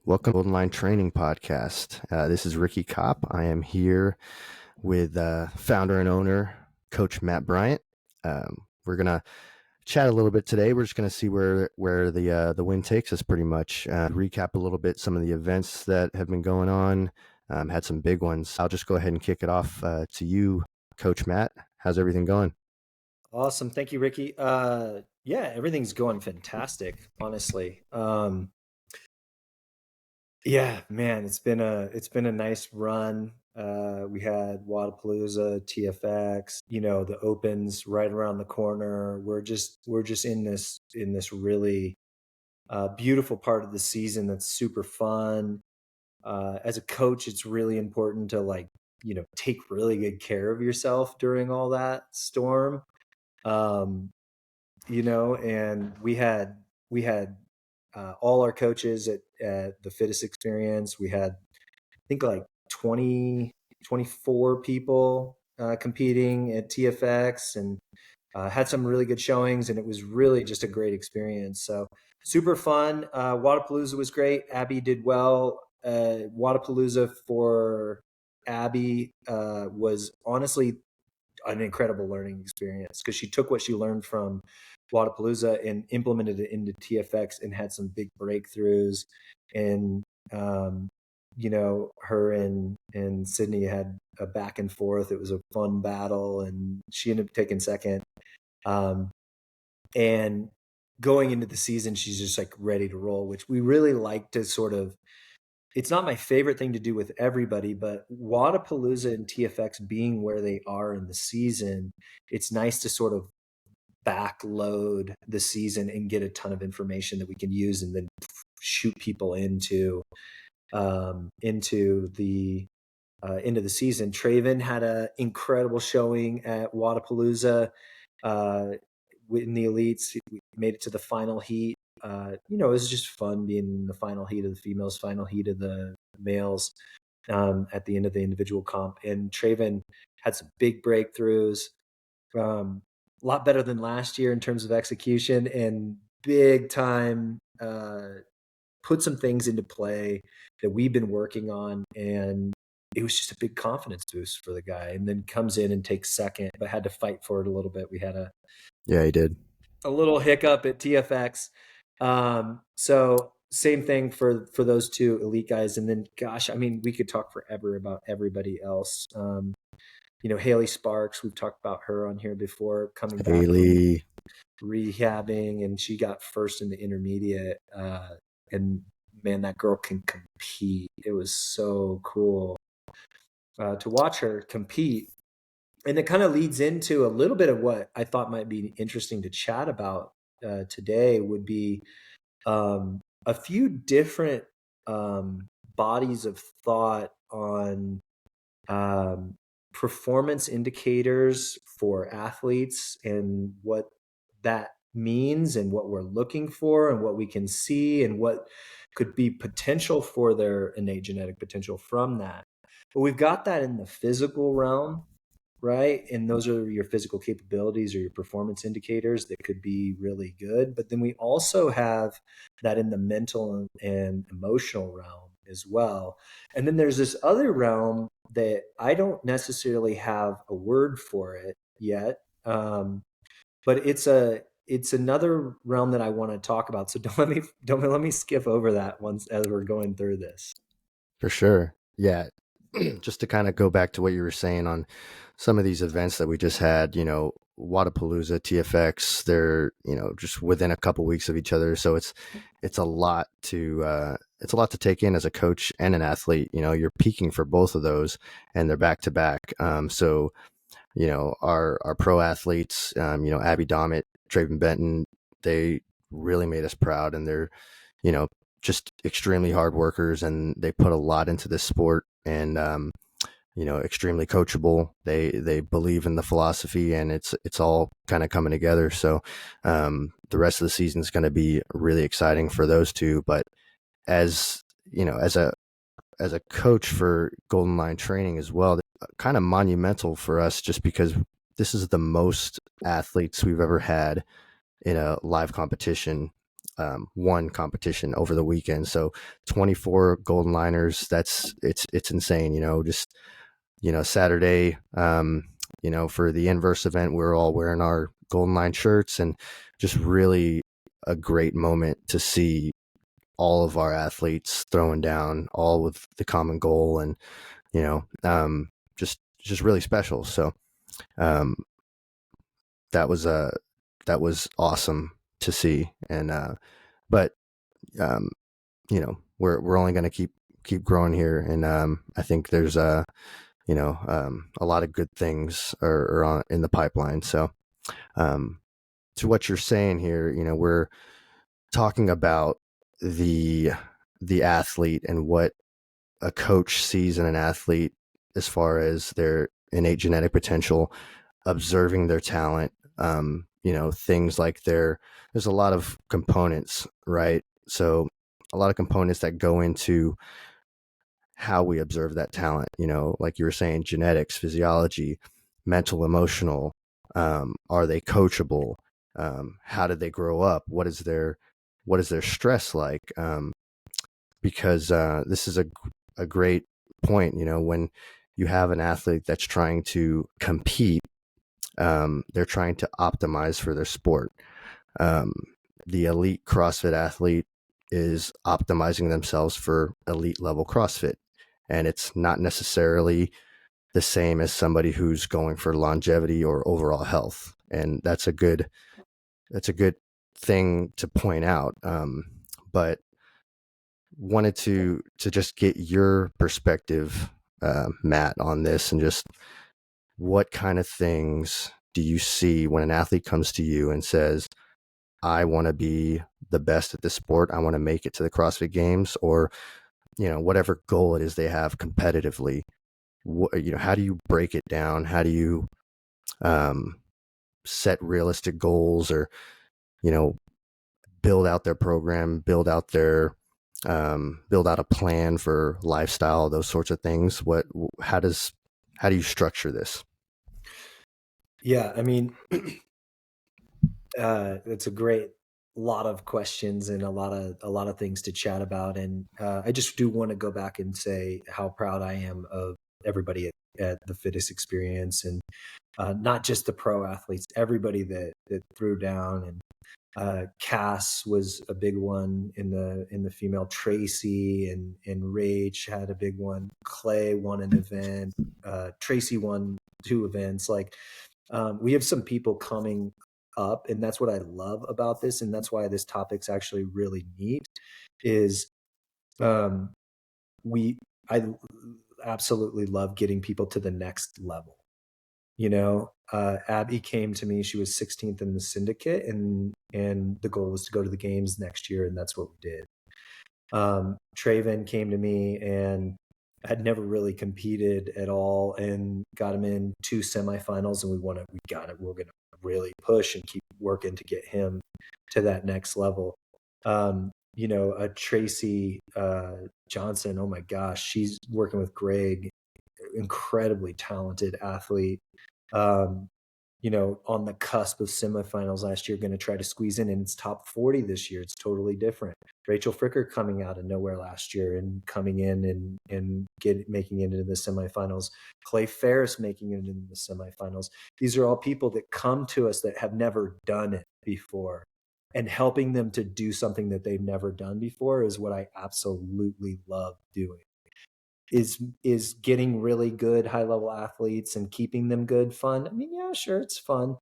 Welcome to Golden Line Training Podcast. This is Ricky Kopp. I am here with founder and owner, Coach Matt Bryant. We're gonna chat a little bit today. We're just gonna see where the wind takes us. Pretty much recap a little bit some of the events that have been going on. Had some big ones. I'll just go ahead and kick it off to you, Coach Matt. How's everything going? Awesome. Thank you, Ricky. Yeah, everything's going fantastic, honestly. Yeah, man, it's been a nice run. We had Wadapalooza, TFX, the opens right around the corner. We're just in this really beautiful part of the season that's super fun. As a coach, it's really important to take really good care of yourself during all that storm. Um, and we had all our coaches at the fittest experience. We had, I think, like 24 people competing at TFX, and had some really good showings, and it was really just a great experience. So super fun. Wadapalooza was great. Abby did well. Wadapalooza for Abby was honestly an incredible learning experience, because she took what she learned from Wadapalooza and implemented it into TFX and had some big breakthroughs. And her and Sydney had a back and forth. It was a fun battle, and she ended up taking second. Um, and going into the season, she's just like ready to roll, which we really like to sort of. It's not my favorite thing to do with everybody, but Wadapalooza and TFX being where they are in the season, it's nice to sort of backload the season and get a ton of information that we can use, and then shoot people into the season. Traven had an incredible showing at Wadapalooza. In the elites, we made it to the final heat. It was just fun being in the final heat of the females, final heat of the males, at the end of the individual comp. And Traven had some big breakthroughs, a lot better than last year in terms of execution, and big time put some things into play that we've been working on. And it was just a big confidence boost for the guy. And then comes in and takes second, but had to fight for it a little bit. We had Yeah, he did. a little hiccup at TFX. So same thing for those two elite guys. And then, gosh, I mean, we could talk forever about everybody else. Haley Sparks, we've talked about her on here before, coming back from Haley. rehabbing, and she got first in the intermediate. And man, that girl can compete. It was so cool to watch her compete. And it kind of leads into a little bit of what I thought might be interesting to chat about today, would be a few different bodies of thought on performance indicators for athletes, and what that means, and what we're looking for, and what we can see, and what could be potential for their innate genetic potential from that. But we've got that in the physical realm, right? And those are your physical capabilities or your performance indicators that could be really good. But then we also have that in the mental and emotional realm as well. And then there's this other realm that I don't necessarily have a word for it yet, but it's another realm that I want to talk about. So don't let me skip over that once as we're going through this. For sure. Yeah. Just to kind of go back to what you were saying on some of these events that we just had, Wadapalooza, TFX, they're, just within a couple weeks of each other. So it's a lot to take in as a coach and an athlete. You're peaking for both of those, and they're back to back. So, our pro athletes, Abby Dommett, Traven Benton, they really made us proud, and they're, you know, just extremely hard workers, and they put a lot into this sport, and extremely coachable. They believe in the philosophy, and it's all kind of coming together. So the rest of the season is going to be really exciting for those two. But as as a coach for Golden Line Training as well, kind of monumental for us, just because this is the most athletes we've ever had in a live competition one competition over the weekend. So 24 golden liners, it's insane, just, Saturday, for the inverse event, we're all wearing our golden line shirts, and just really a great moment to see all of our athletes throwing down, all with the common goal, and, just really special. So, um, that was that was awesome to see. And but we're only going to keep growing here, and I think there's a lot of good things are on in the pipeline. So to what you're saying here, we're talking about the athlete and what a coach sees in an athlete as far as their innate genetic potential, observing their talent, things like there's a lot of components, right? So a lot of components that go into how we observe that talent, like you were saying, genetics, physiology, mental, emotional. Are they coachable? How did they grow up? What is their stress like? Because this is a great point, when you have an athlete that's trying to compete, they're trying to optimize for their sport. Um, the elite CrossFit athlete is optimizing themselves for elite level CrossFit. And it's not necessarily the same as somebody who's going for longevity or overall health. And that's a good thing to point out. But wanted to just get your perspective, Matt, on this, and just what kind of things do you see when an athlete comes to you and says, I want to be the best at this sport, I want to make it to the CrossFit Games, or whatever goal it is they have competitively? How do you break it down? How do you set realistic goals, or build out their program, build out a plan for lifestyle, those sorts of things? How do you structure this? Yeah, I mean, it's a great lot of questions and a lot of things to chat about. And I just do want to go back and say how proud I am of everybody at the Fitness Experience, and not just the pro athletes, everybody that threw down. And Cass was a big one in the female. Tracy and Rach had a big one. Clay won an event. Tracy won 2 events. Like, we have some people coming up, and that's what I love about this, and that's why this topic's actually really neat. Is um, we I absolutely love getting people to the next level. Abby came to me. She was 16th in the syndicate, and the goal was to go to the games next year, and that's what we did. Traven came to me and had never really competed at all, and got him in 2 semifinals, and we won it. We got it. We're going to really push and keep working to get him to that next level. A Tracy Johnson, oh my gosh, she's working with Greg, incredibly talented athlete. Um, on the cusp of semifinals last year, going to try to squeeze in, and it's top 40 this year. It's totally different. Rachel Fricker coming out of nowhere last year and coming in and making it into the semifinals. Clay Ferris making it into the semifinals. These are all people that come to us that have never done it before, and helping them to do something that they've never done before is what I absolutely love doing. Is getting really good high level athletes and keeping them good fun? I mean, yeah, sure, it's fun,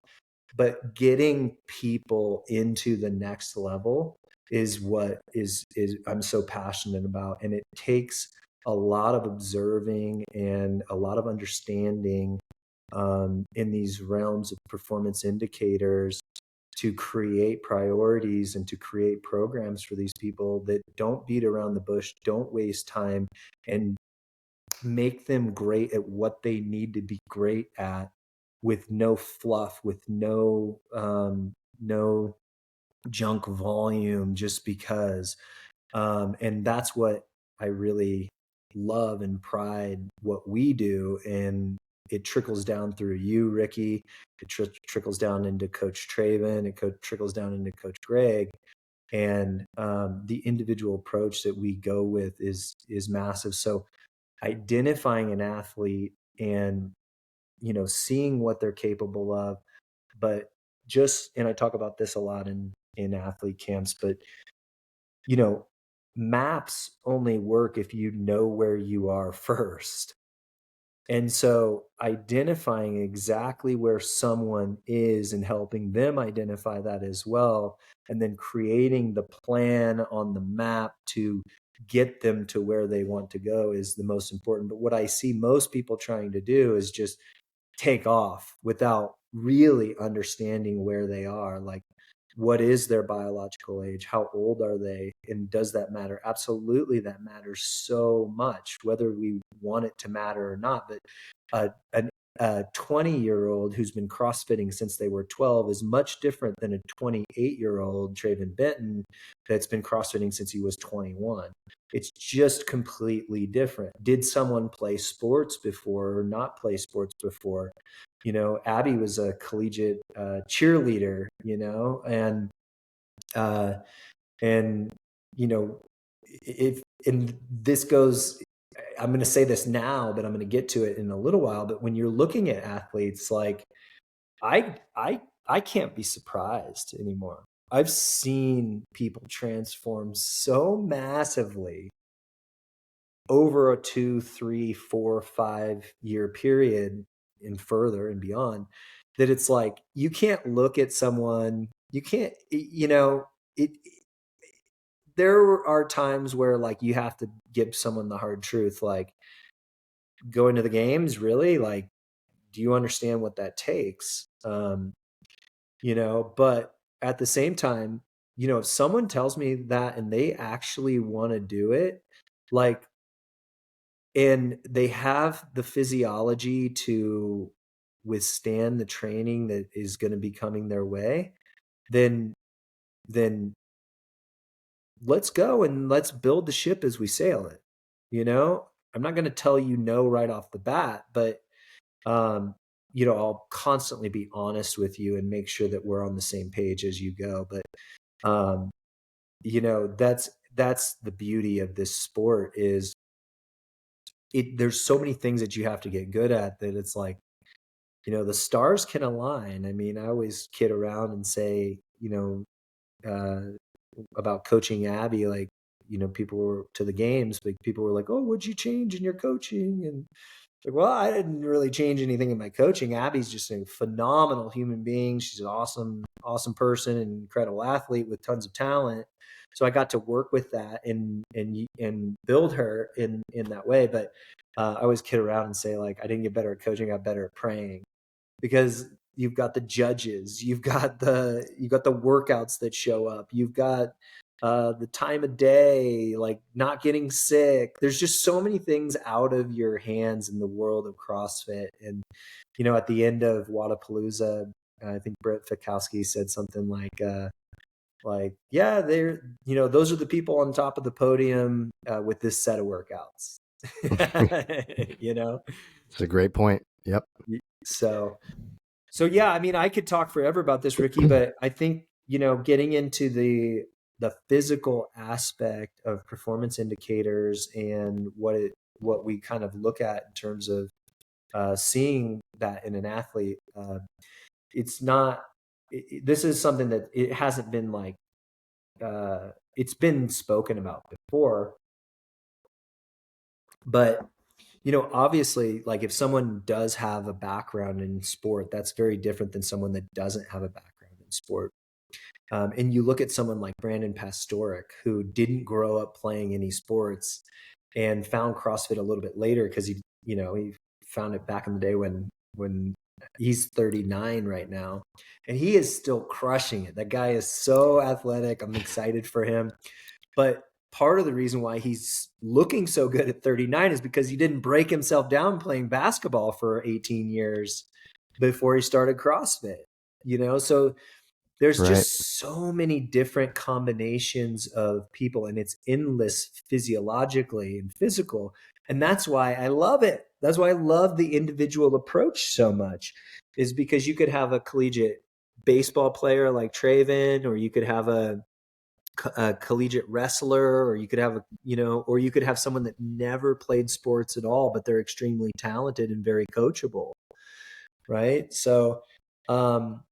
but getting people into the next level is what is I'm so passionate about. And it takes a lot of observing and a lot of understanding in these realms of performance indicators to create priorities and to create programs for these people that don't beat around the bush, don't waste time, and make them great at what they need to be great at, with no fluff, with no junk volume just because. And that's what I really love and pride what we do. And it trickles down through you, Ricky. It trickles down into Coach Traven. Trickles down into Coach Greg. and the individual approach that we go with is massive. So identifying an athlete and seeing what they're capable of, but and I talk about this a lot in athlete camps, but you know maps only work if you know where you are first. And so identifying exactly where someone is and helping them identify that as well, and then creating the plan on the map to get them to where they want to go is the most important. But what I see most people trying to do is just take off without really understanding where they are. Like, what is their biological age? How old are they? And does that matter? Absolutely, that matters so much, whether we want it to matter or not. But a 20-year-old who's been CrossFitting since they were 12 is much different than a 28-year-old Traven Benton that's been CrossFitting since he was 21. It's just completely different. Did someone play sports before or not play sports before? Abby was a collegiate cheerleader, uh, and if and this goes, I'm going to say this now, but I'm going to get to it in a little while. But when you're looking at athletes, like I can't be surprised anymore. I've seen people transform so massively over a 2, 3, 4, 5 year period and further and beyond, that it's like you can't look at someone, you can't, it there are times where like you have to give someone the hard truth, like, going to the games, really? Like, do you understand what that takes? But at the same time, if someone tells me that and they actually want to do it, like, and they have the physiology to withstand the training that is going to be coming their way, then then let's go and let's build the ship as we sail it. I'm not going to tell you no right off the bat, but I'll constantly be honest with you and make sure that we're on the same page as you go. But um, that's the beauty of this sport, is there's so many things that you have to get good at, that it's like, the stars can align. I mean, I always kid around and say, uh, about coaching Abby, like, people were to the games, like people were like, "Oh, what'd you change in your coaching?" And like, well, I didn't really change anything in my coaching. Abby's just a phenomenal human being. She's an awesome, awesome person, and incredible athlete with tons of talent. So I got to work with that and build her in that way. But I always kid around and say, like, I didn't get better at coaching; I got better at praying, because you've got the judges, you've got the workouts that show up, you've got the time of day, like not getting sick. There's just so many things out of your hands in the world of CrossFit. And at the end of Wadapalooza, I think Brett Fikowski said something like, yeah, they're, those are the people on top of the podium with this set of workouts. you know It's a great point. Yep. so yeah, I mean, I could talk forever about this, Ricky, but I think, getting into the physical aspect of performance indicators and what we kind of look at in terms of seeing that in an athlete, it's not, this is something that it hasn't been like, it's been spoken about before, but obviously, like, if someone does have a background in sport, that's very different than someone that doesn't have a background in sport. And you look at someone like Brandon Pastorik, who didn't grow up playing any sports and found CrossFit a little bit later, because he found it back in the day when he's 39 right now, and he is still crushing it. That guy is so athletic. I'm excited for him. But part of the reason why he's looking so good at 39 is because he didn't break himself down playing basketball for 18 years before he started CrossFit. So there's Right. just so many different combinations of people, and it's endless physiologically and physical. And that's why I love it. That's why I love the individual approach so much, is because you could have a collegiate baseball player like Traven, or you could have a a collegiate wrestler, or you could have or you could have someone that never played sports at all, but they're extremely talented and very coachable, right? So, um,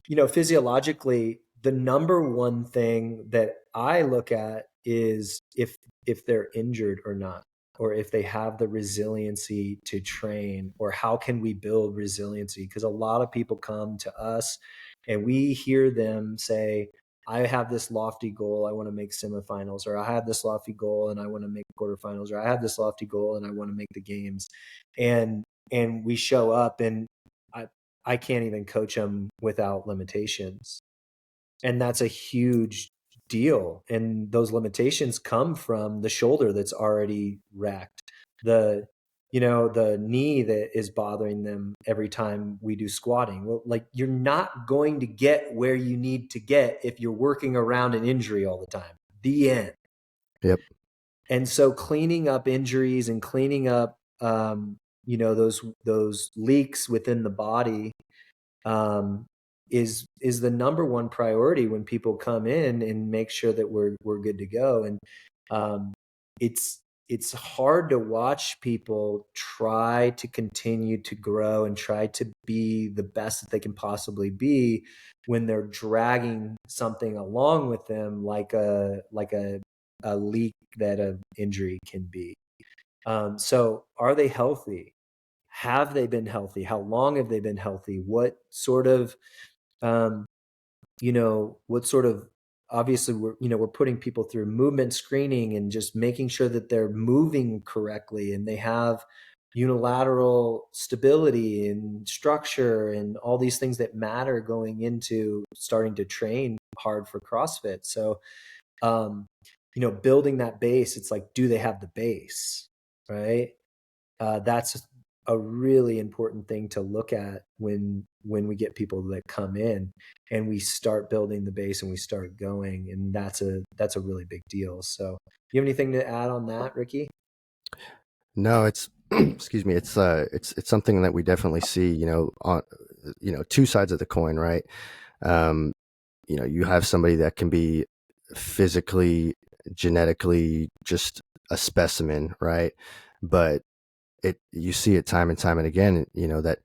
physiologically, the number one thing that I look at is if they're injured or not, or if they have the resiliency to train, or how can we build resiliency? Because a lot of people come to us and we hear them say, I have this lofty goal, I want to make semifinals, or I have this lofty goal and I want to make quarterfinals, or I have this lofty goal and I want to make the games. And we show up, and I, I can't even coach them without limitations. And that's a huge deal. And those limitations come from the shoulder that's already wrecked, the the knee that is bothering them every time we do squatting. Well, like, you're not going to get where you need to get if you're working around an injury all the time. The end. Yep. And so cleaning up injuries and cleaning up those leaks within the body, um, is the number one priority when people come in, and make sure that we're good to go. And um, it's hard to watch people try to continue to grow and try to be the best that they can possibly be when they're dragging something along with them, like a leak that an injury can be. So are they healthy? Have they been healthy? How long have they been healthy? What sort of, um, what sort of, obviously we're putting people through movement screening and just making sure that they're moving correctly and they have unilateral stability and structure and all these things that matter going into starting to train hard for CrossFit. So, building that base, it's like, do they have the base, right? That's a really important thing to look at when we get people that come in and we start building the base and we start going, and that's a really big deal. So, you have anything to add on that, Ricky? No, it's excuse me. It's something that we definitely see. On two sides of the coin, right? Um, you have somebody that can be physically, genetically just a specimen, right? But you see it time and time and again. That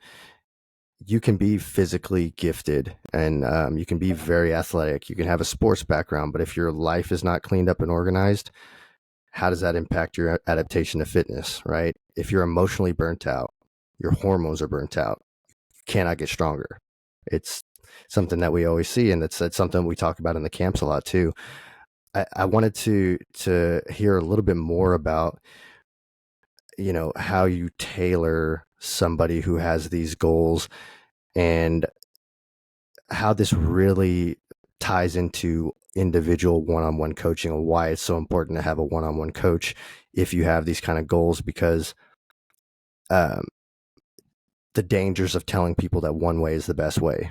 you can be physically gifted and you can be very athletic. You can have a sports background, but if your life is not cleaned up and organized, how does that impact your adaptation to fitness, right? If you're emotionally burnt out, your hormones are burnt out, you cannot get stronger. It's something that we always see, and that's something we talk about in the camps a lot too. I wanted to hear a little bit more about how you tailor somebody who has these goals, and how this really ties into individual one-on-one coaching, and why it's so important to have a one-on-one coach if you have these kind of goals, because um, the dangers of telling people that one way is the best way.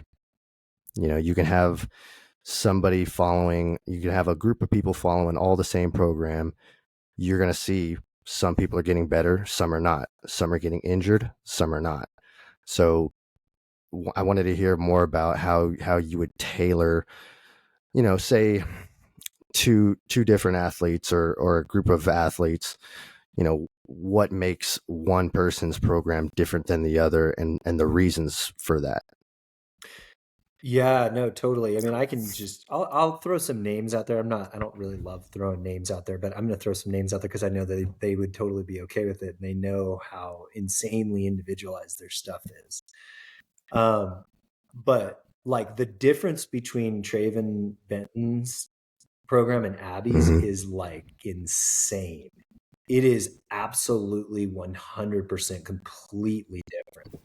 You can have you can have a group of people following all the same program. You're going to see some people are getting better, some are not. Some are getting injured, some are not. So I wanted to hear more about how you would tailor, say two different athletes, or a group of athletes, what makes one person's program different than the other, and the reasons for that. Yeah, no, totally. I mean, I'll throw some names out there. I don't really love throwing names out there, but I'm going to throw some names out there because I know that they would totally be okay with it. And they know how insanely individualized their stuff is. But like, the difference between Traven Benton's program and Abby's Mm-hmm. is like insane. It is absolutely 100% completely different.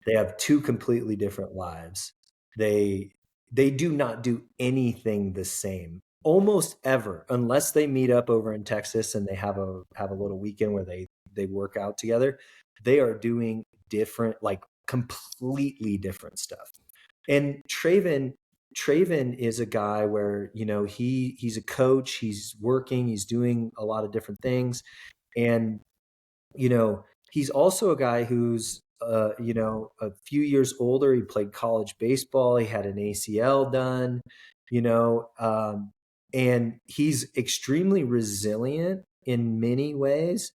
They have two completely different lives. They they do not do anything the same almost ever, unless they meet up over in Texas and they have a little weekend where they work out together. They are doing different, like completely different stuff. And Traven is a guy where, he's a coach, he's working, he's doing a lot of different things. And he's also a guy who's a few years older. He played college baseball. He had an ACL done, you know, um, and he's extremely resilient in many ways.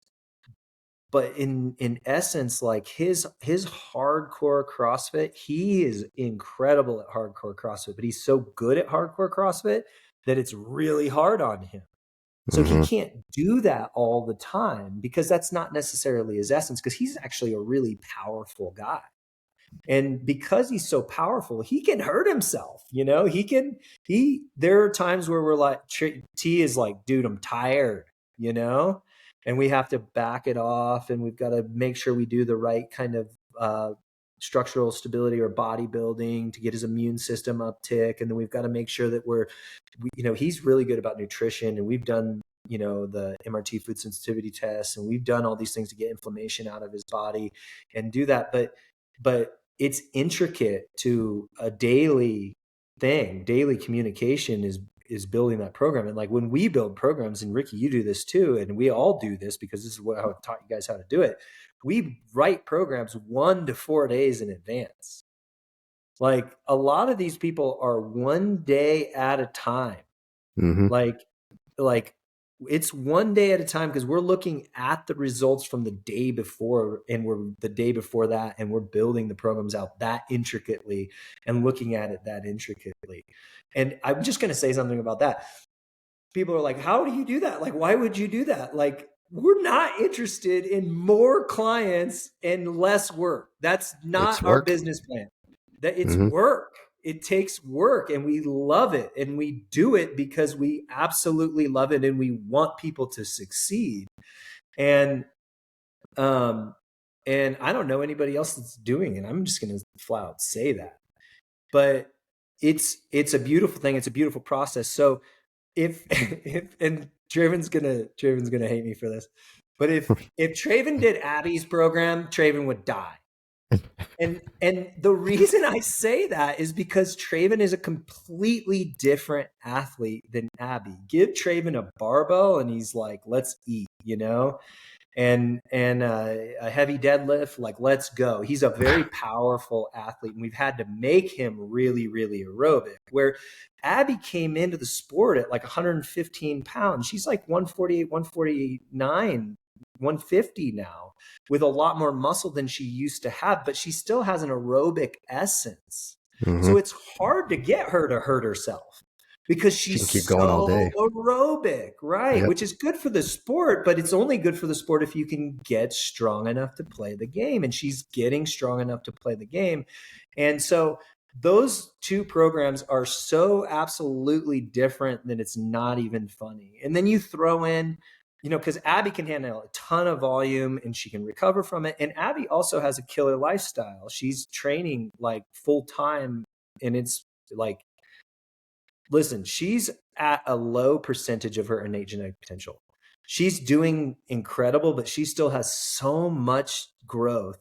But in essence, like his hardcore CrossFit, he is incredible at hardcore CrossFit, but he's so good at hardcore CrossFit that it's really hard on him. So he Mm-hmm. can't do that all the time because that's not necessarily his essence, because he's actually a really powerful guy. And because he's so powerful, he can hurt himself. There are times where we're like, T is like, dude, I'm tired, and we have to back it off, and we've got to make sure we do the right kind of structural stability or bodybuilding to get his immune system uptick. And then we've got to make sure that he's really good about nutrition, and we've done the MRT food sensitivity tests, and we've done all these things to get inflammation out of his body and do that. But it's intricate to a daily thing. Daily communication is building that program. And like when we build programs, and Ricky, you do this too, and we all do this because this is how I taught you guys how to do it. We write programs 1 to 4 days in advance. Like a lot of these people are 1 day at a time. Mm-hmm. Like it's 1 day at a time, because we're looking at the results from the day before, and we're the day before that, and we're building the programs out that intricately and looking at it that intricately. And I'm just going to say something about that. People are like, how do you do that? Like, why would you do that? Like, we're not interested in more clients and less work. That's It's not our work. business plan. That it's Mm-hmm. work. It takes work, and we love it, and we do it because we absolutely love it, and we want people to succeed. And I don't know anybody else that's doing it. I'm just going to flat out say that. But it's a beautiful thing. It's a beautiful process. So if and Traven's gonna hate me for this, but if Traven did Abby's program, Traven would die. And the reason I say that is because Traven is a completely different athlete than Abby. Give Traven a barbell and he's like, let's eat, and a heavy deadlift, like, let's go. He's a very powerful athlete, and we've had to make him really, really aerobic. Where Abby came into the sport at like 115 pounds. She's like 148, 149, 150 now, with a lot more muscle than she used to have, but she still has an aerobic essence. Mm-hmm. So it's hard to get her to hurt herself because She can she's keep going all so day. aerobic, right? Yep. Which is good for the sport, but it's only good for the sport if you can get strong enough to play the game. And she's getting strong enough to play the game. And so those two programs are so absolutely different that it's not even funny. And then you throw in, because Abby can handle a ton of volume and she can recover from it. And Abby also has a killer lifestyle. She's training like full time, and it's like, listen, she's at a low percentage of her innate genetic potential. She's doing incredible, but she still has so much growth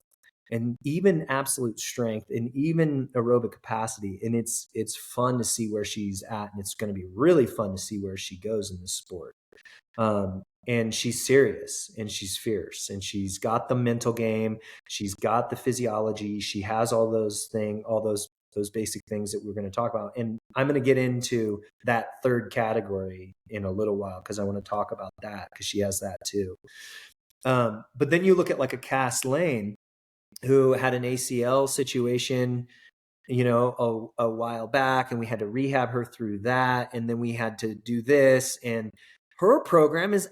and even absolute strength and even aerobic capacity. And it's fun to see where she's at, and it's going to be really fun to see where she goes in this sport. And she's serious, and she's fierce, and she's got the mental game. She's got the physiology. She has all those basic things that we're going to talk about. And I'm going to get into that third category in a little while, because I want to talk about that, because she has that too. But then you look at like a Cass Lane, who had an ACL situation, a while back, and we had to rehab her through that. And then we had to do this, and her program is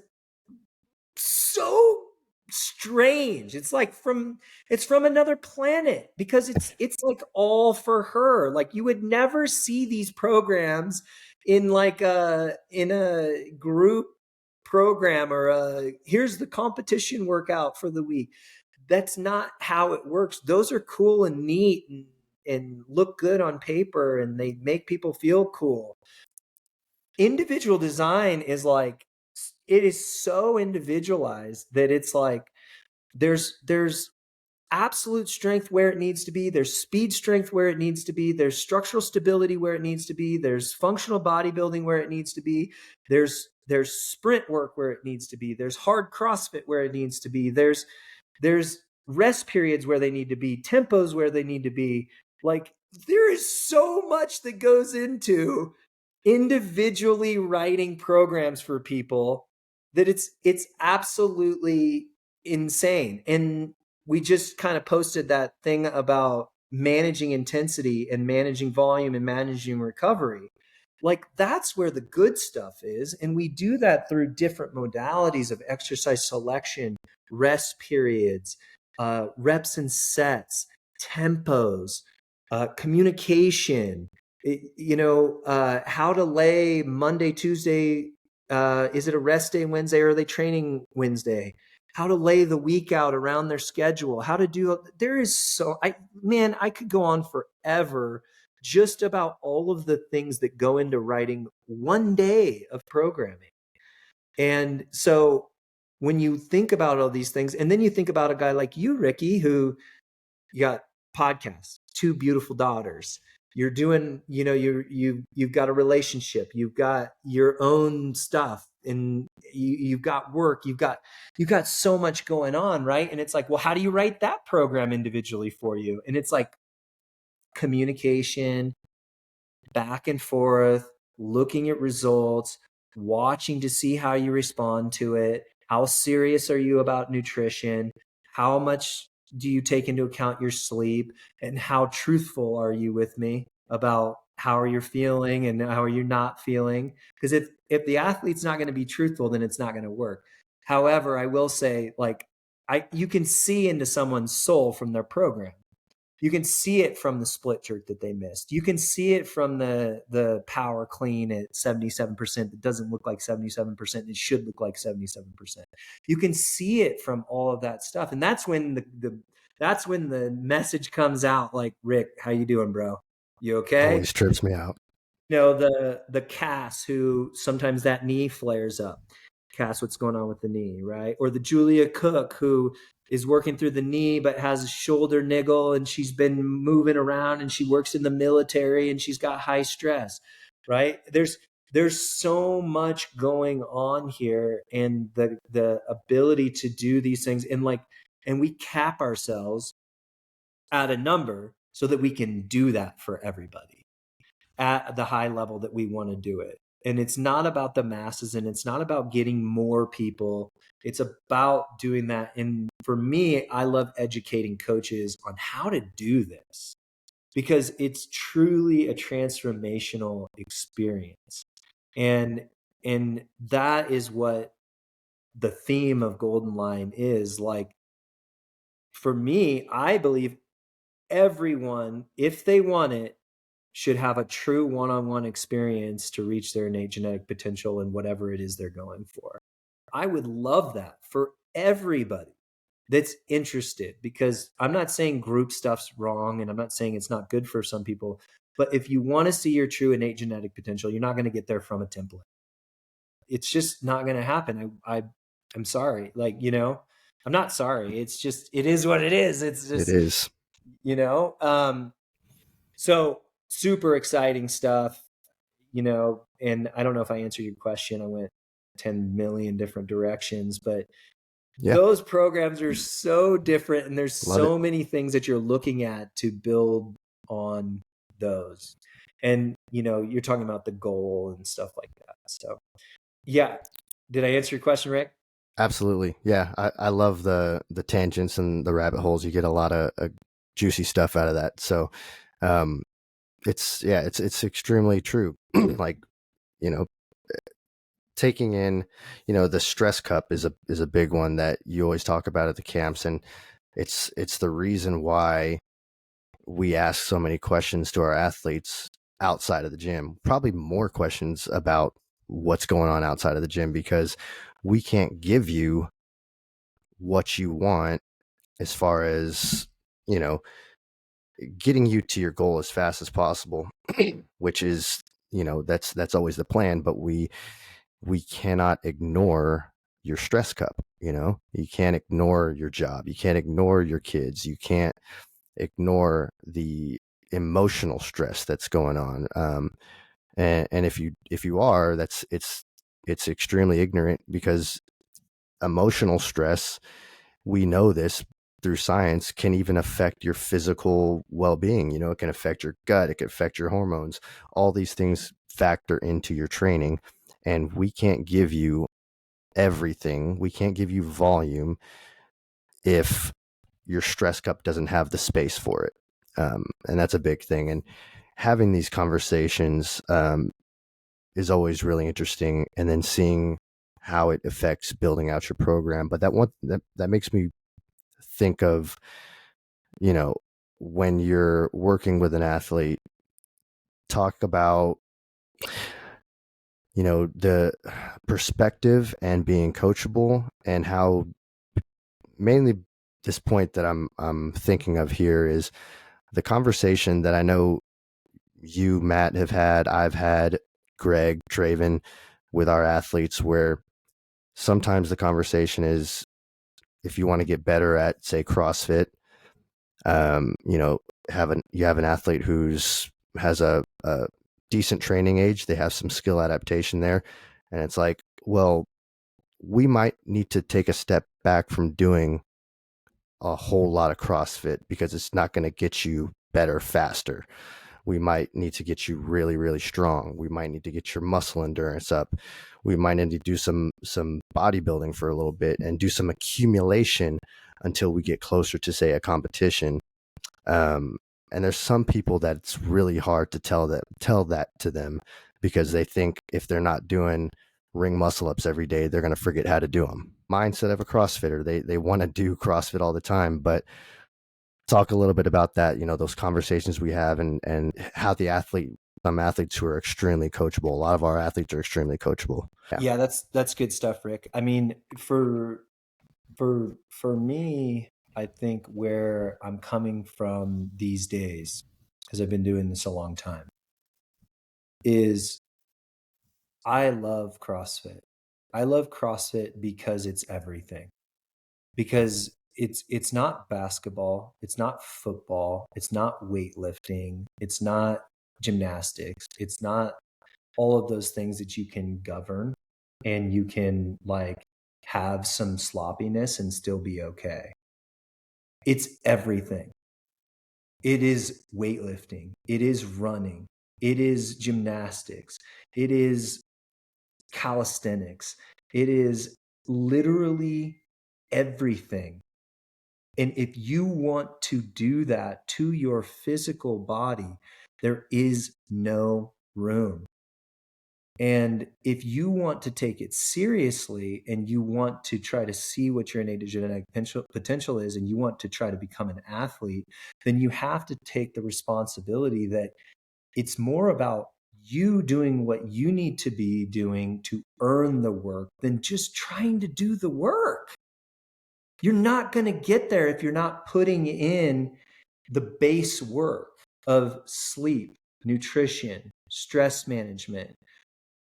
so strange. It's like from another planet, because it's like all for her. Like, you would never see these programs in like in a group program, or here's the competition workout for the week. That's not how it works. Those are cool and neat and look good on paper, and they make people feel cool. Individual design is like, it is so individualized that it's like there's absolute strength where it needs to be, there's speed strength where it needs to be, there's structural stability where it needs to be, there's functional bodybuilding where it needs to be, there's sprint work where it needs to be, there's hard CrossFit where it needs to be, there's rest periods where they need to be, tempos where they need to be. Like, there is so much that goes into individually writing programs for people that it's absolutely insane. And we just kind of posted that thing about managing intensity and managing volume and managing recovery. Like, that's where the good stuff is. And we do that through different modalities of exercise selection, rest periods, reps and sets, tempos, communication, how to lay Monday, Tuesday. Is it a rest day Wednesday, or are they training Wednesday? How to lay the week out around their schedule, how to do, there is I could go on forever just about all of the things that go into writing one day of programming. And so when you think about all these things, and then you think about a guy like you, Ricky, who, you got podcasts, two beautiful daughters, you're doing, you've got a relationship, you've got your own stuff, and you've got work, you've got so much going on, right? And it's like, well, how do you write that program individually for you? And it's like communication, back and forth, looking at results, watching to see how you respond to it. How serious are you about nutrition? How much do you take into account your sleep? And how truthful are you with me about how are you feeling and how are you not feeling? Because if the athlete's not going to be truthful, then it's not going to work. However, I will say, like, you can see into someone's soul from their program. You can see it from the split jerk that they missed. You can see it from the power clean at 77% that doesn't look like 77%. It should look like 77%. You can see it from all of that stuff. And that's when the message comes out, like, Rick, how you doing, bro? You okay? Always trips me out. The Cass, who sometimes that knee flares up. Cass, what's going on with the knee, right? Or the Julia Cook, who is working through the knee but has a shoulder niggle, and she's been moving around, and she works in the military, and she's got high stress, right? There's so much going on here, and the ability to do these things, and we cap ourselves at a number so that we can do that for everybody at the high level that we want to do it. And it's not about the masses, and it's not about getting more people. It's about doing that. And for me, I love educating coaches on how to do this, because it's truly a transformational experience. And that is what the theme of Golden Line is. Like, for me, I believe everyone, if they want it, should have a true one-on-one experience to reach their innate genetic potential in whatever it is they're going for. I would love that for everybody that's interested, because I'm not saying group stuff's wrong, and I'm not saying it's not good for some people, but if you want to see your true innate genetic potential, you're not going to get there from a template. It's just not going to happen. I'm sorry. Like, I'm not sorry. It's just, it is what it is. It's It just, is. So super exciting stuff, and I don't know if I answered your question. I went 10 million different directions, but Yeah. those programs are so different, and there's Love it. so many things that you're looking at to build on those. And, you're talking about the goal and stuff like that. So yeah. Did I answer your question, Rick? Absolutely. Yeah. I love the tangents and the rabbit holes. You get a lot of juicy stuff out of that. So, um, it's extremely true. Like, you know, taking in, the stress cup is a big one that you always talk about at the camps. And it's the reason why we ask so many questions to our athletes outside of the gym, probably more questions about what's going on outside of the gym, because we can't give you what you want as far as, getting you to your goal as fast as possible, which is, that's always the plan, but we cannot ignore your stress cup. You can't ignore your job, you can't ignore your kids, you can't ignore the emotional stress that's going on. And if you are, it's extremely ignorant, because emotional stress, we know this, through science can even affect your physical well-being. You know, it can affect your gut, it can affect your hormones. All these things factor into your training, and we can't give you everything. We can't give you volume if your stress cup doesn't have the space for it. And that's a big thing. And having these conversations is always really interesting. And then seeing how it affects building out your program. But that makes me think of, you know, when you're working with an athlete, talk about, you know, the perspective and being coachable, and how mainly this point that I'm thinking of here is the conversation that I know you, Matt, have had, I've had, Greg, Traven, with our athletes, where sometimes the conversation is, if you want to get better at, say, CrossFit, you know, you have an athlete who's has a decent training age, they have some skill adaptation there, and it's like, well, we might need to take a step back from doing a whole lot of CrossFit because it's not going to get you better faster. We might need to get you really, really strong. We might need to get your muscle endurance up. We might need to do some bodybuilding for a little bit and do some accumulation until we get closer to, say, a competition. And there's some people that it's really hard to tell that to them, because they think if they're not doing ring muscle ups every day, they're going to forget how to do them. Mindset of a CrossFitter, they want to do CrossFit all the time. But talk a little bit about that, you know, those conversations we have, and how some athletes who are extremely coachable. A lot of our athletes are extremely coachable. Yeah, that's good stuff, Rick. I mean, for me, I think where I'm coming from these days, because I've been doing this a long time, is I love CrossFit. I love CrossFit because it's everything. Because it's not basketball, it's not football, it's not weightlifting, it's not gymnastics, it's not all of those things that you can govern and you can like have some sloppiness and still be okay. It's everything. It is weightlifting, it is running, it is gymnastics, it is calisthenics, it is literally everything. And if you want to do that to your physical body, there is no room. And if you want to take it seriously and you want to try to see what your innate genetic potential is, and you want to try to become an athlete, then you have to take the responsibility that it's more about you doing what you need to be doing to earn the work than just trying to do the work. You're not going to get there if you're not putting in the base work of sleep, nutrition, stress management,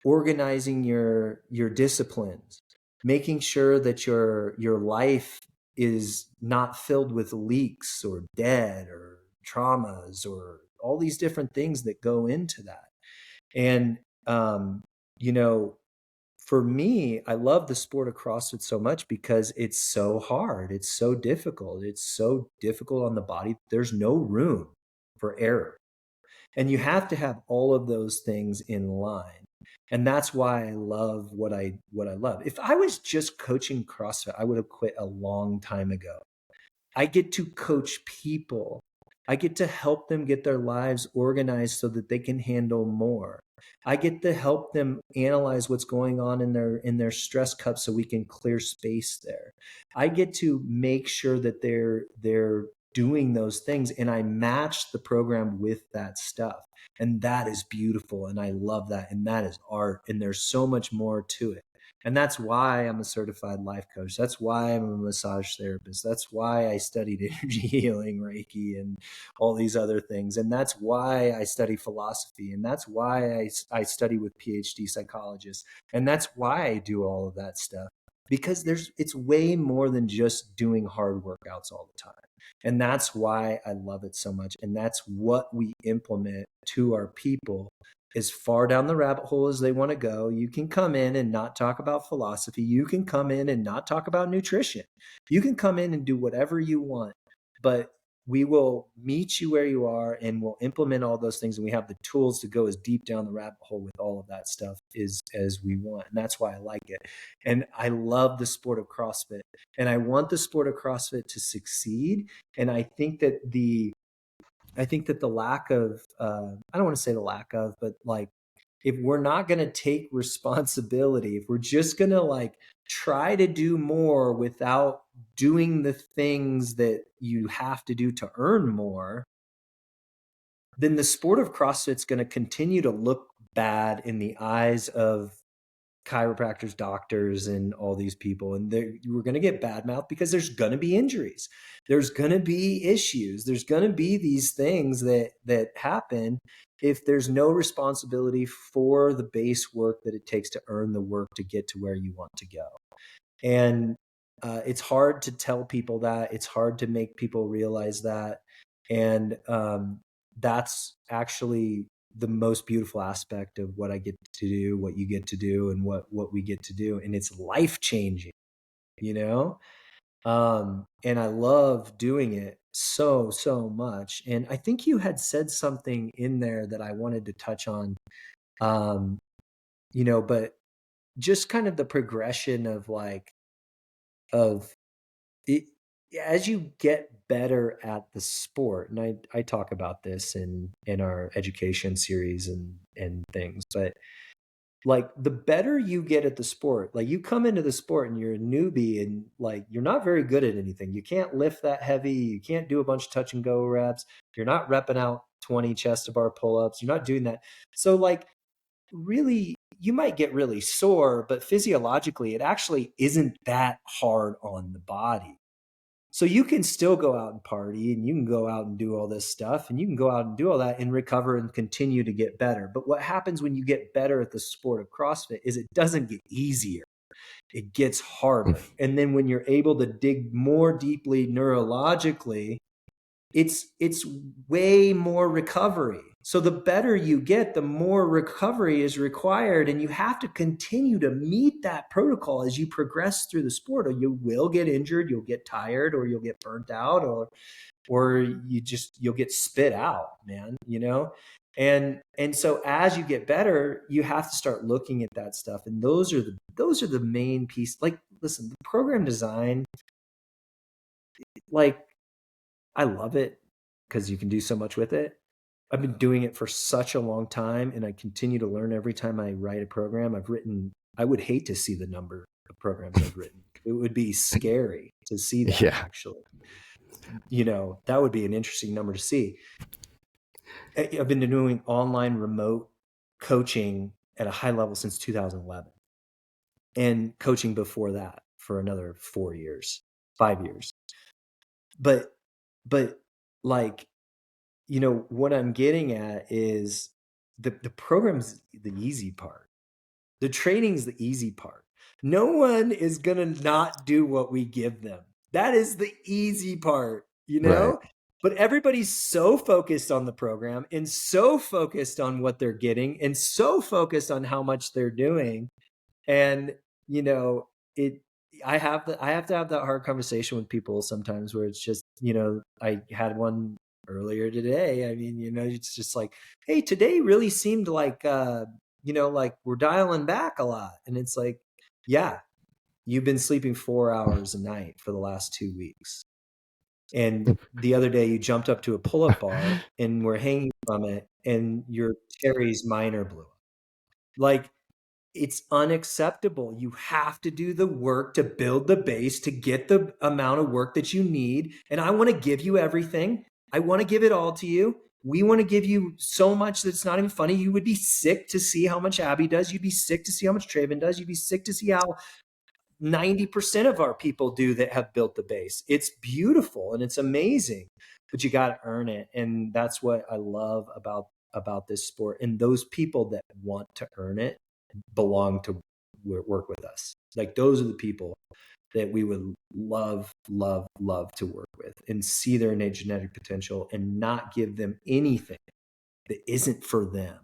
organizing your disciplines, making sure that your life is not filled with leaks or debt or traumas or all these different things that go into that. And you know, for me, I love the sport of CrossFit so much because it's so hard. It's so difficult. It's so difficult on the body. There's no room for error. And you have to have all of those things in line. And that's why I love what I love. If I was just coaching CrossFit, I would have quit a long time ago. I get to coach people. I get to help them get their lives organized so that they can handle more. I get to help them analyze what's going on in their stress cup so we can clear space there. I get to make sure that they're doing those things, and I match the program with that stuff. And that is beautiful, and I love that, and that is art, and there's so much more to it. And that's why I'm a certified life coach. That's why I'm a massage therapist. That's why I studied energy healing, Reiki, and all these other things. And that's why I study philosophy. And that's why I study with PhD psychologists. And that's why I do all of that stuff. Because it's way more than just doing hard workouts all the time. And that's why I love it so much. And that's what we implement to our people as far down the rabbit hole as they want to go. You can come in and not talk about philosophy. You can come in and not talk about nutrition. You can come in and do whatever you want, but we will meet you where you are and we'll implement all those things. And we have the tools to go as deep down the rabbit hole with all of that stuff as we want. And that's why I like it. And I love the sport of CrossFit, and I want the sport of CrossFit to succeed. And I think that the lack of, I don't want to say the lack of, but like, if we're not going to take responsibility, if we're just going to like try to do more without doing the things that you have to do to earn more, then the sport of CrossFit's going to continue to look bad in the eyes of chiropractors, doctors, and all these people. And we're going to get bad mouth because there's going to be injuries. There's going to be issues. There's going to be these things that happen if there's no responsibility for the base work that it takes to earn the work to get to where you want to go. And it's hard to tell people that. It's hard to make people realize that. And that's actually the most beautiful aspect of what I get to do, what you get to do, and what we get to do. And it's life-changing, you know? And I love doing it so much. And I think you had said something in there that I wanted to touch on, but just kind of the progression of of it as you get better at the sport. And I talk about this in our education series and things, but like the better you get at the sport, like you come into the sport and you're a newbie and like you're not very good at anything. You can't lift that heavy. You can't do a bunch of touch and go reps. You're not repping out 20 chest to bar pull-ups. You're not doing that. So like really, you might get really sore, but physiologically it actually isn't that hard on the body. So you can still go out and party, and you can go out and do all this stuff, and you can go out and do all that and recover and continue to get better. But what happens when you get better at the sport of CrossFit is it doesn't get easier. It gets harder. And then when you're able to dig more deeply neurologically, it's way more recovery. So the better you get, the more recovery is required, and you have to continue to meet that protocol as you progress through the sport, or you will get injured, you'll get tired, or you'll get burnt out, or you'll get spit out, man, And so as you get better, you have to start looking at that stuff. And those are the main piece. Like, listen, the program design, like, I love it because you can do so much with it. I've been doing it for such a long time, and I continue to learn every time I write a program. I would hate to see the number of programs I've written. It would be scary to see that, actually. That would be an interesting number to see. I've been doing online remote coaching at a high level since 2011, and coaching before that for another 5 years. But like, what I'm getting at is the program's the easy part. The training's the easy part. No one is going to not do what we give them. That is the easy part, Right. But everybody's so focused on the program and so focused on what they're getting and so focused on how much they're doing. And, I have to have that hard conversation with people sometimes where it's just, I had one earlier today. I mean, it's just like, hey, today really seemed like, like we're dialing back a lot. And it's like, yeah, you've been sleeping 4 hours a night for the last 2 weeks. And the other day you jumped up to a pull-up bar and were hanging from it and your teres minor blew up. Like, it's unacceptable. You have to do the work to build the base to get the amount of work that you need. And I want to give you everything. I want to give it all to you. We want to give you so much that's not even funny. You would be sick to see how much Abby does. You'd be sick to see how much Traven does. You'd be sick to see how 90% of our people do that have built the base. It's beautiful and it's amazing, but you got to earn it. And that's what I love about this sport. And those people that want to earn it belong to work with us. Like, those are the people that we would love to work with and see their innate genetic potential and not give them anything that isn't for them.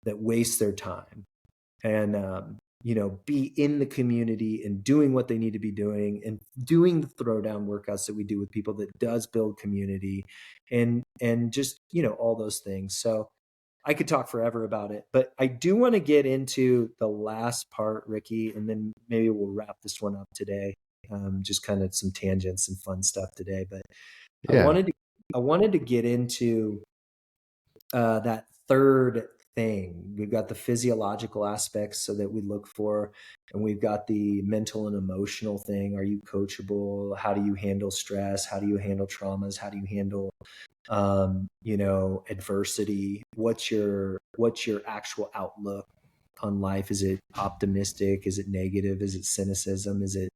that waste their time and be in the community and doing what they need to be doing and doing the throwdown workouts that we do with people that does build community and just all those things. So I could talk forever about it, but I do want to get into the last part, Ricky, and then maybe we'll wrap this one up today. Just kind of some tangents and fun stuff today, but I Yeah. wanted to get into that third thing. We've got the physiological aspects so that we look for, and we've got the mental and emotional thing. Are you coachable? How do you handle stress? How do you handle traumas? How do you handle adversity? What's your actual outlook on life? Is it optimistic? Is it negative? Is it cynicism? Is it,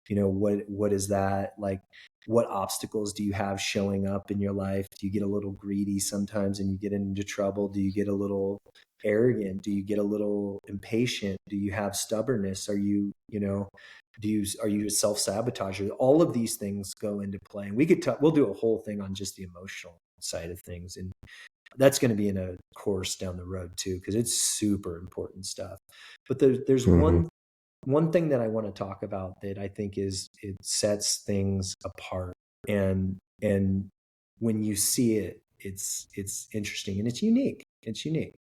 what is that like? What obstacles do you have showing up in your life? Do you get a little greedy sometimes and you get into trouble? Do you get a little arrogant? Do you get a little impatient? Do you have stubbornness? Are you, are you a self-sabotager? All of these things go into play. And we'll do a whole thing on just the emotional side of things. And that's going to be in a course down the road too, because it's super important stuff. But there's Mm-hmm. one thing that I want to talk about that I think it sets things apart, and when you see it, it's interesting and it's unique. It's unique.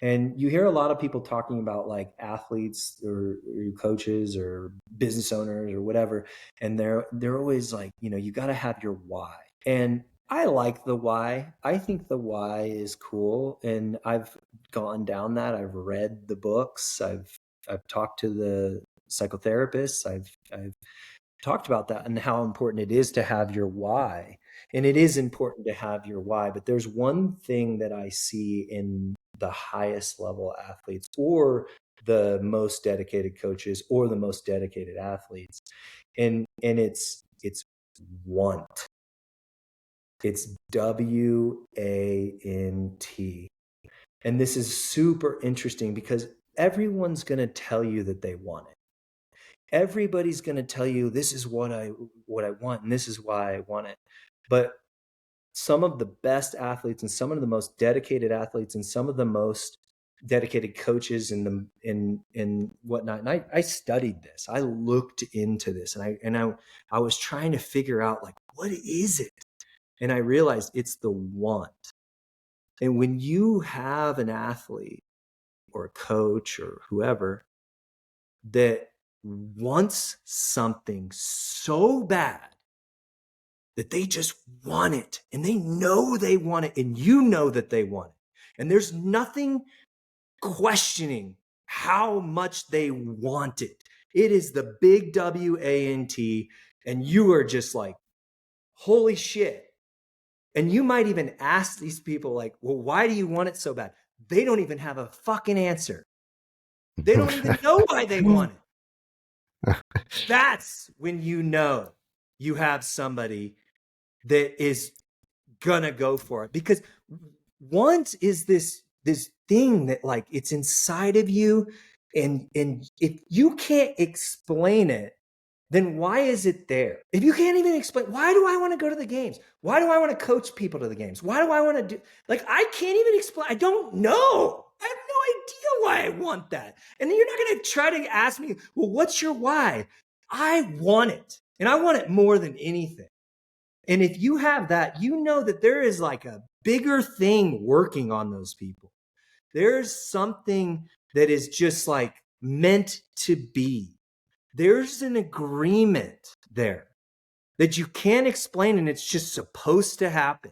And you hear a lot of people talking about like athletes or coaches or business owners or whatever, and they're always like, you got to have your why. And I like the why. I think the why is cool, and I've gone down that. I've read the books. I've talked to the psychotherapists. I've talked about that and how important it is to have your why. And it is important to have your why, but there's one thing that I see in the highest level athletes or the most dedicated coaches or the most dedicated athletes. And it's want. It's WANT. And this is super interesting because everyone's going to tell you that they want it. Everybody's going to tell you this is what I want and this is why I want it. But some of the best athletes and some of the most dedicated athletes and some of the most dedicated coaches in whatnot. And I studied this. I looked into this and I was trying to figure out like, what is it? And I realized it's the want. And when you have an athlete or a coach or whoever that wants something so bad that they just want it and they know they want it and you know that they want it, and there's nothing questioning how much they want it. It is the big WANT, and you are just like, holy shit. And you might even ask these people like, well, why do you want it so bad? They don't even have a fucking answer. They don't even know why they want it. That's when you know you have somebody that is gonna go for it, because want is this thing that like it's inside of you, and if you can't explain it, then why is it there? If you can't even explain, why do I want to go to the games? Why do I want to coach people to the games? Why do I want to do, like, I can't even explain. I don't know. I have no idea why I want that. And then you're not going to try to ask me, well, what's your why? I want it. And I want it more than anything. And if you have that, you know that there is like a bigger thing working on those people. There's something that is just like meant to be. There's an agreement there that you can't explain, and it's just supposed to happen.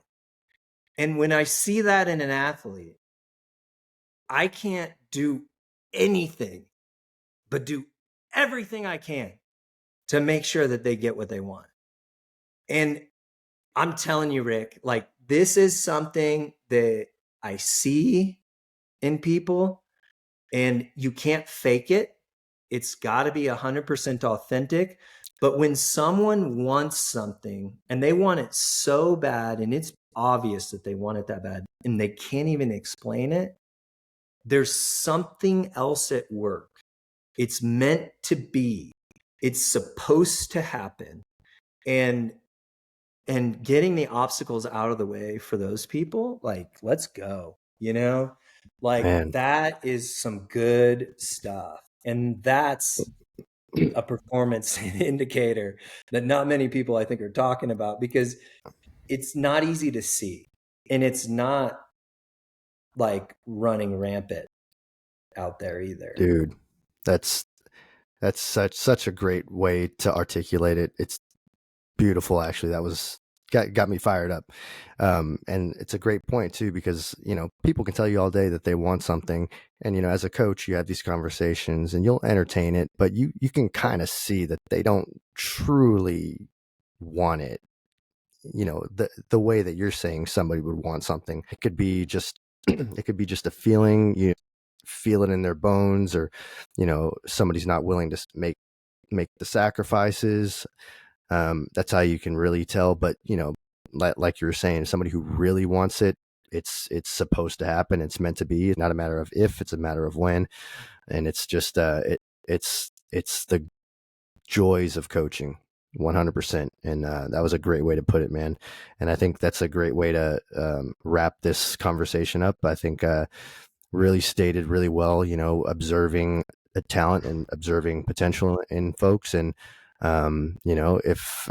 And when I see that in an athlete, I can't do anything but do everything I can to make sure that they get what they want. And I'm telling you, Rick, like, this is something that I see in people, and you can't fake it. It's got to be 100% authentic. But when someone wants something and they want it so bad, and it's obvious that they want it that bad, and they can't even explain it, there's something else at work. It's meant to be. It's supposed to happen. And getting the obstacles out of the way for those people, like, let's go, Like Man, that is some good stuff. And that's a performance indicator that not many people I think are talking about, because it's not easy to see, and it's not like running rampant out there either. dude, that's such a great way to articulate it. It's beautiful, actually. That was got me fired up. And it's a great point too, because people can tell you all day that they want something, and as a coach, you have these conversations and you'll entertain it, but you can kind of see that they don't truly want it. The way that you're saying somebody would want something, it could be just it could be just a feeling, you feel it in their bones, or somebody's not willing to make the sacrifices. That's how you can really tell. But like you were saying, somebody who really wants it, it's supposed to happen. It's meant to be. It's not a matter of if, it's a matter of when. And it's just it's the joys of coaching. 100%. And that was a great way to put it, man. And I think that's a great way to wrap this conversation up. I think really stated really well, observing a talent and observing potential in folks. And if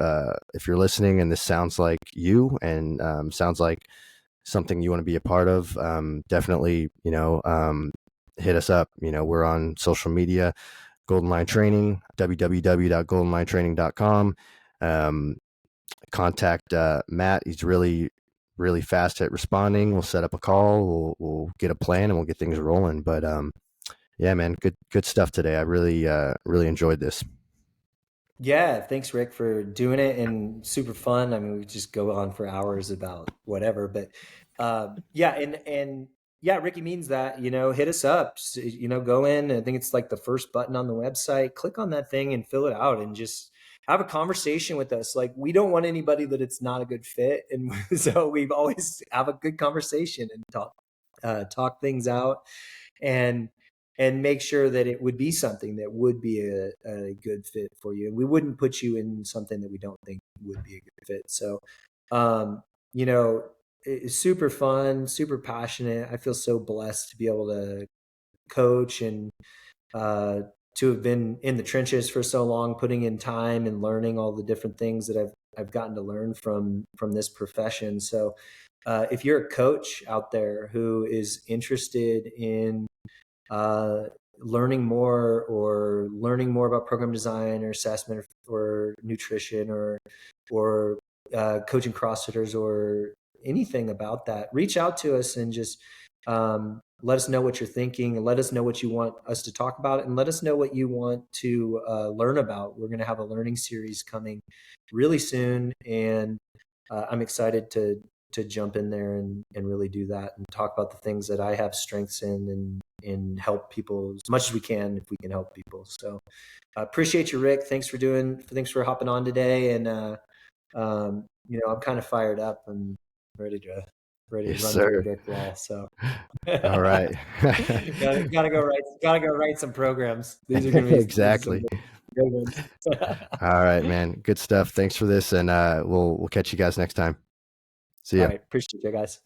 you're listening and this sounds like you, and sounds like something you want to be a part of, definitely hit us up. We're on social media, Golden Line Training, www.goldenlinetraining.com. Contact Matt. He's really really fast at responding. We'll set up a call, we'll get a plan, and we'll get things rolling. But yeah, man, good stuff today. I really really enjoyed this. Yeah, thanks Rick for doing it, and super fun. I mean, we just go on for hours about whatever, but yeah, and yeah, Ricky means that, hit us up, go in. I think it's like the first button on the website. Click on that thing and fill it out, and just have a conversation with us. Like, we don't want anybody that it's not a good fit, and so we've always have a good conversation and talk things out, and make sure that it would be something that would be a good fit for you. And we wouldn't put you in something that we don't think would be a good fit. So, um, it's super fun, super passionate. I feel so blessed to be able to coach, and uh, to have been in the trenches for so long, putting in time and learning all the different things that I've gotten to learn from this profession. So, if you're a coach out there who is interested in uh, learning more about program design or assessment, or nutrition, or coaching CrossFitters, or anything about that, reach out to us and just let us know what you're thinking, and let us know what you want us to talk about, and let us know what you want to learn about. We're going to have a learning series coming really soon, and I'm excited to jump in there and really do that, and talk about the things that I have strengths in, and help people as much as we can, if we can help people. So I appreciate you, Rick. Thanks for hopping on today. And I'm kind of fired up. I'm ready to Yes, run through a sir. brick wall. So All right. gotta go write some programs. These are gonna be some Exactly. good ones. All right, man. Good stuff. Thanks for this, and we'll catch you guys next time. See All ya. right, appreciate you guys.